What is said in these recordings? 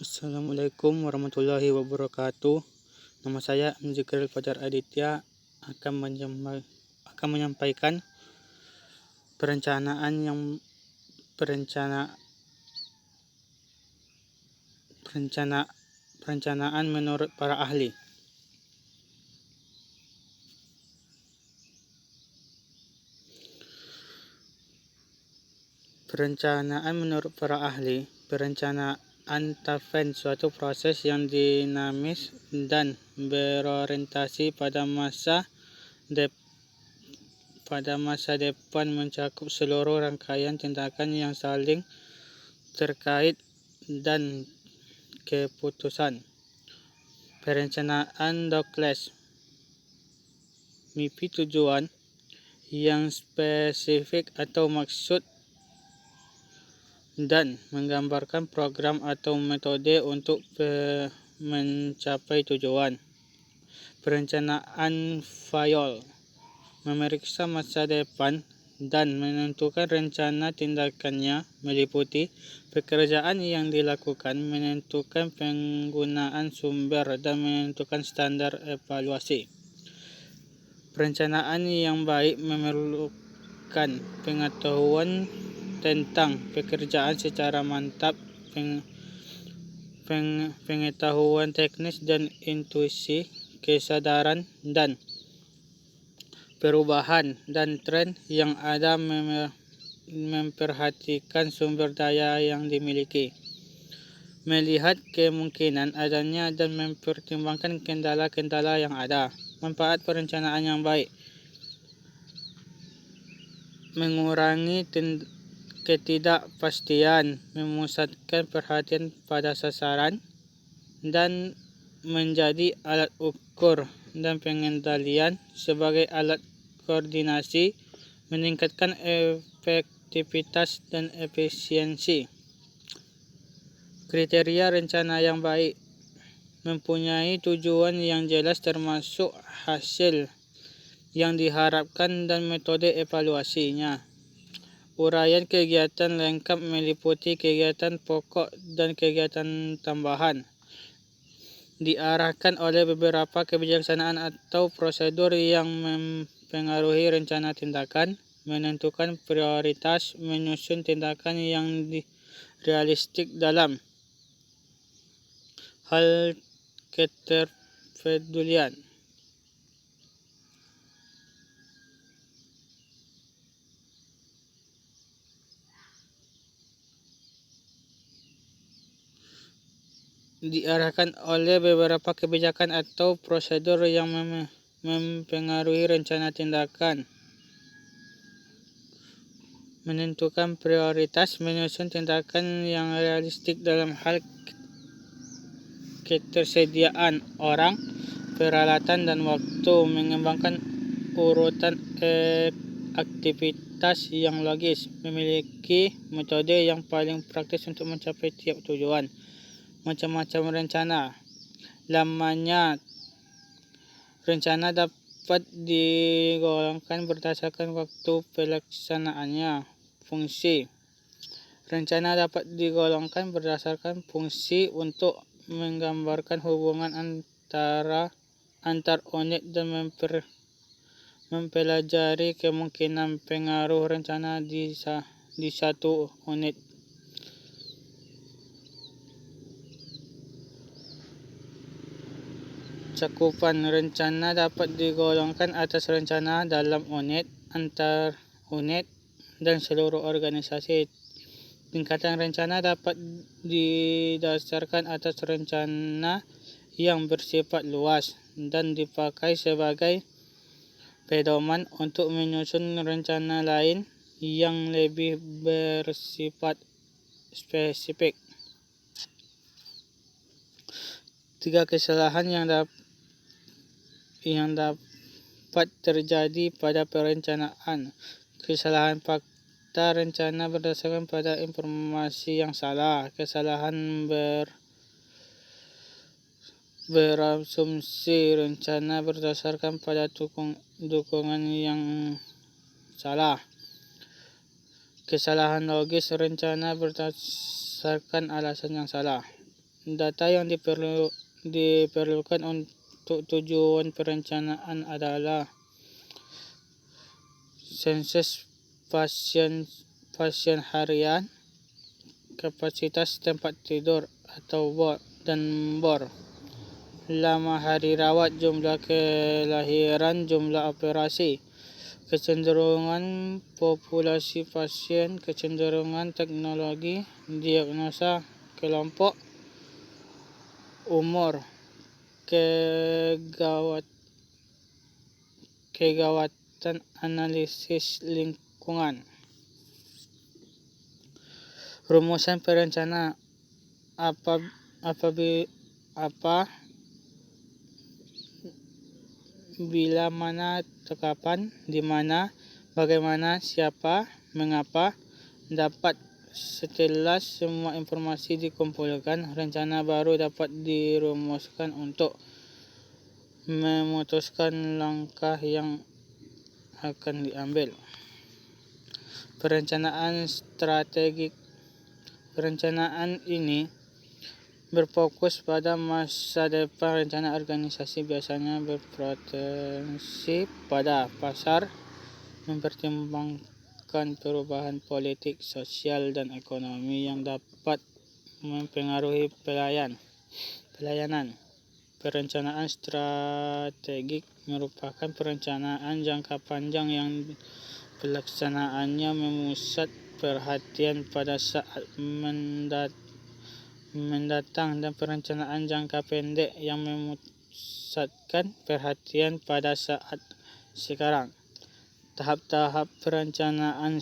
Assalamualaikum warahmatullahi wabarakatuh. Nama saya Zikril Fajar Aditya akan menyampaikan perencanaan yang perencana perencana perencanaan menurut para ahli. Perencanaan menurut para ahli, perencanaan TAFEN suatu proses yang dinamis dan berorientasi pada masa depan, mencakup seluruh rangkaian tindakan yang saling terkait dan keputusan. Perencanaan Douglas mimpi tujuan yang spesifik atau maksud dan menggambarkan program atau metode untuk mencapai tujuan. Perencanaan Fayol memeriksa masa depan dan menentukan rencana tindakannya, meliputi pekerjaan yang dilakukan, menentukan penggunaan sumber, dan menentukan standar evaluasi. Perencanaan yang baik memerlukan pengetahuan tentang pekerjaan secara mantap, pengetahuan teknis dan intuisi, kesadaran dan perubahan dan tren yang ada, memperhatikan sumber daya yang dimiliki, melihat kemungkinan adanya dan mempertimbangkan kendala-kendala yang ada. Manfaat perencanaan yang baik: mengurangi ketidakpastian, memusatkan perhatian pada sasaran, dan menjadi alat ukur dan pengendalian sebagai alat koordinasi, meningkatkan efektivitas dan efisiensi. Kriteria rencana yang baik: mempunyai tujuan yang jelas termasuk hasil yang diharapkan dan metode evaluasinya. Uraian kegiatan lengkap meliputi kegiatan pokok dan kegiatan tambahan. Diarahkan oleh beberapa kebijaksanaan atau prosedur yang mempengaruhi rencana tindakan, menentukan prioritas, menyusun tindakan yang realistik dalam hal keterpedulian. Diarahkan oleh beberapa kebijakan atau prosedur yang mempengaruhi rencana tindakan, menentukan prioritas, menyusun tindakan yang realistik dalam hal ketersediaan orang, peralatan, dan waktu, mengembangkan urutan aktivitas yang logis, memiliki metode yang paling praktis untuk mencapai tiap tujuan. Macam-macam rencana. Lamanya rencana dapat digolongkan berdasarkan waktu pelaksanaannya. Fungsi rencana dapat digolongkan berdasarkan fungsi untuk menggambarkan hubungan antar unit dan mempelajari kemungkinan pengaruh rencana di satu unit. Cakupan rencana dapat digolongkan atas rencana dalam unit, antar unit, dan seluruh organisasi. Tingkatan rencana dapat didasarkan atas rencana yang bersifat luas dan dipakai sebagai pedoman untuk menyusun rencana lain yang lebih bersifat spesifik. 3 kesalahan yang dapat terjadi pada perencanaan. Kesalahan fakta rencana berdasarkan pada informasi yang salah. Kesalahan berasumsi rencana berdasarkan pada dukungan yang salah. Kesalahan logis rencana berdasarkan alasan yang salah. Data yang diperlukan untuk tujuan perencanaan adalah sensus pasien harian, kapasitas tempat tidur atau bor, lama hari rawat, jumlah kelahiran, jumlah operasi, kecenderungan populasi pasien, kecenderungan teknologi, diagnosa kelompok, umur, kegawatan analisis lingkungan. Rumusan perencanaan bila, mana, kapan, di mana, bagaimana, siapa, mengapa. Dapat setelah semua informasi dikumpulkan, rencana baru dapat dirumuskan untuk memutuskan langkah yang akan diambil. Perencanaan strategik. Perencanaan ini berfokus pada masa depan. Rencana organisasi biasanya berpotensi pada pasar, mempertimbangkan perubahan politik, sosial, dan ekonomi yang dapat mempengaruhi pelayanan. Perencanaan strategik merupakan perencanaan jangka panjang yang pelaksanaannya memusat perhatian pada saat mendatang, dan perencanaan jangka pendek yang memusatkan perhatian pada saat sekarang. Tahap-tahap perencanaan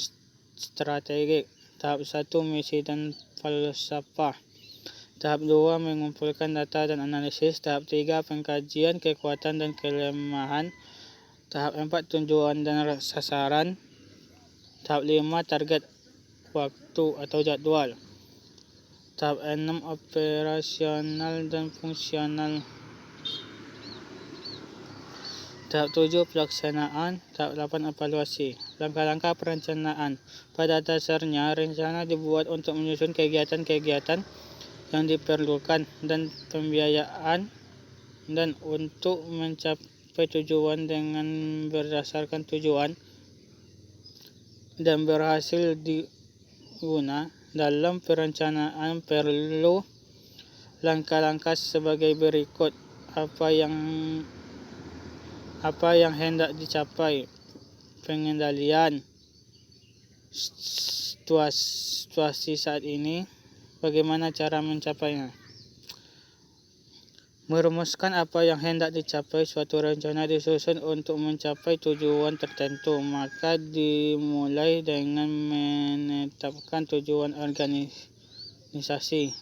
strategik. Tahap 1, misi dan falsafah. Tahap 2, mengumpulkan data dan analisis. Tahap 3, pengkajian kekuatan dan kelemahan. Tahap 4, tujuan dan sasaran. Tahap 5, target waktu atau jadwal. Tahap 6, operasional dan fungsional. Tahap 7, pelaksanaan. Tahap 8, evaluasi. Langkah-langkah perencanaan. Pada dasarnya, rencana dibuat untuk menyusun kegiatan-kegiatan yang diperlukan dan pembiayaan, dan untuk mencapai tujuan dengan berdasarkan tujuan, dan berhasil diguna. Dalam perencanaan perlu langkah-langkah sebagai berikut. Apa yang hendak dicapai, pengendalian situasi saat ini, bagaimana cara mencapainya. Merumuskan apa yang hendak dicapai. Suatu rencana disusun untuk mencapai tujuan tertentu, maka dimulai dengan menetapkan tujuan organisasi.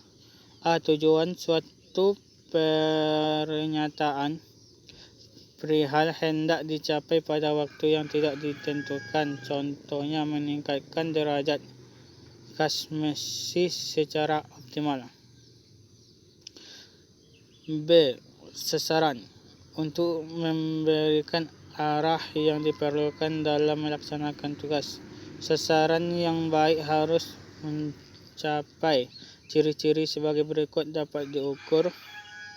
Tujuan suatu pernyataan perihal hendak dicapai pada waktu yang tidak ditentukan, contohnya meningkatkan derajat kasmesi secara optimal. B. Sasaran. Untuk memberikan arah yang diperlukan dalam melaksanakan tugas. Sasaran yang baik harus mencapai ciri-ciri sebagai berikut: dapat diukur,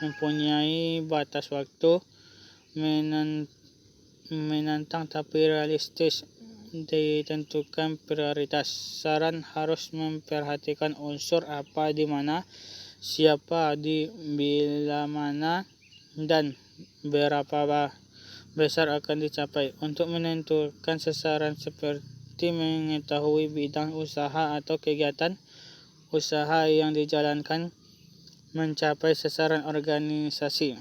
mempunyai batas waktu, menantang tapi realistis, ditentukan prioritas. Saran harus memperhatikan unsur apa, di mana, siapa, di bila mana, dan berapa besar akan dicapai. Untuk menentukan sasaran seperti mengetahui bidang usaha atau kegiatan usaha yang dijalankan, mencapai sasaran organisasi.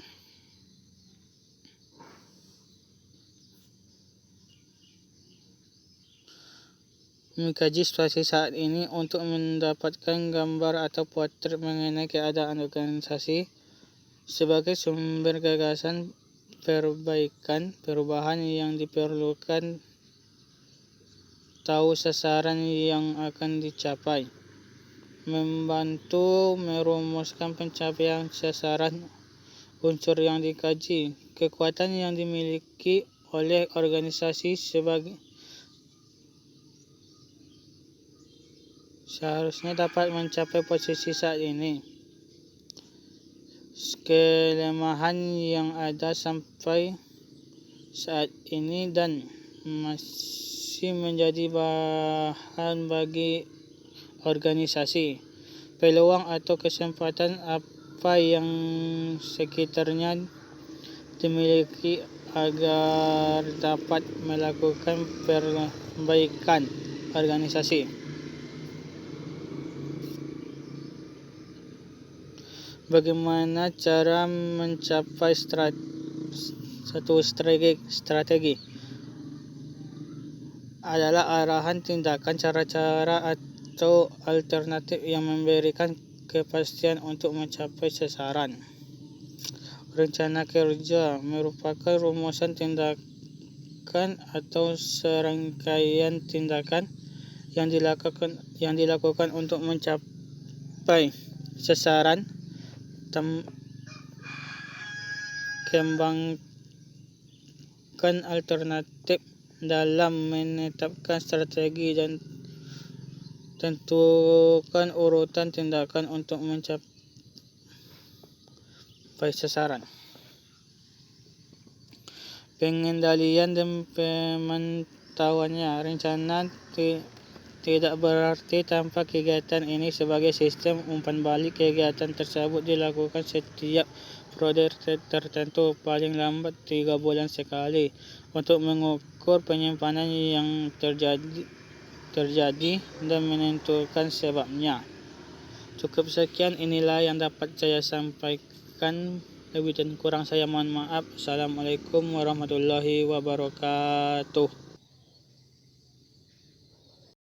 Mengkaji situasi saat ini untuk mendapatkan gambar atau potret mengenai keadaan organisasi. Sebagai sumber gagasan perubahan yang diperlukan, tahu sasaran yang akan dicapai. Membantu merumuskan pencapaian sasaran. Unsur yang dikaji. Kekuatan yang dimiliki oleh organisasi seharusnya dapat mencapai posisi saat ini. kelemahan yang ada sampai saat ini dan masih menjadi bahan bagi organisasi. Peluang atau kesempatan apa yang sekitarnya dimiliki agar dapat melakukan perbaikan organisasi. Bagaimana cara mencapai strategi adalah arahan tindakan, cara-cara atau alternatif yang memberikan kepastian untuk mencapai sasaran. Rencana kerja merupakan rumusan tindakan atau serangkaian tindakan yang dilakukan untuk mencapai sasaran. Kembangkan alternatif dalam menetapkan strategi dan tentukan urutan tindakan untuk mencapai sasaran. Pengendalian dan pemantauannya. Rencana tidak berarti tanpa kegiatan ini sebagai sistem umpan balik. Kegiatan tersebut dilakukan setiap periode tertentu, paling lambat 3 bulan sekali, untuk mengukur penyimpanan yang terjadi dan menentukan sebabnya. Cukup sekian, inilah yang dapat saya sampaikan. Lebih dan kurang saya mohon maaf. Assalamualaikum warahmatullahi wabarakatuh.